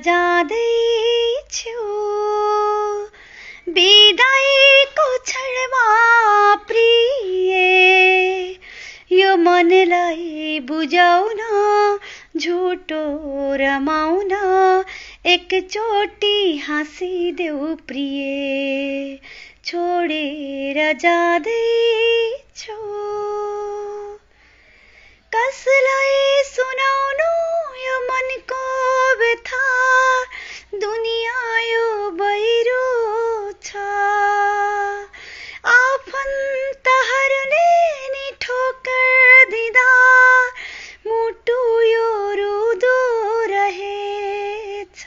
जाँदैछु बिदाईको क्षणमा प्रिय, यो मनलाई बुझाउन झुटो रमाउन एकचोटि हाँसिदेऊ प्रिय, छोडेर जाँदैछु। कसलाई सुनाउनु यो मनको व्यथा, दुनिया यो बहिरो छ। आफन्तहरूले नि ठोकर दिँदा मुटु यो रुदो रहेछ।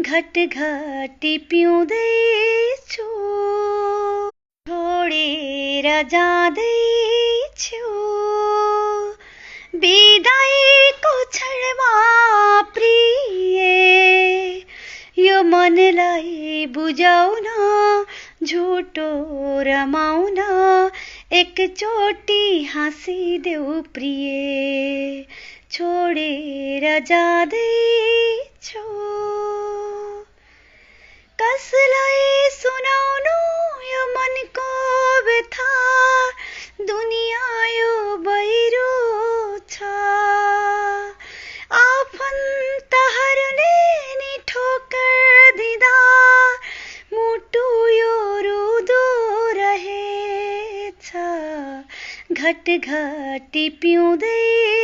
घटघटी पिउँदैछु छोडेर जाँदैछु बिदाईको क्षणमा प्रिय, यो मनलाई बुझाउन झुटो रमाउन एकचोटि हाँसिदेऊ प्रिय, छोडेर जाँदैछु। कसलाई सुनाउनु यो मनको व्यथा, दुनिया यो बहिरो छ। आफन्तहरूले नि ठोकर दिँदा मुटु यो रुदो रहेछ। घटघटी पिउँदै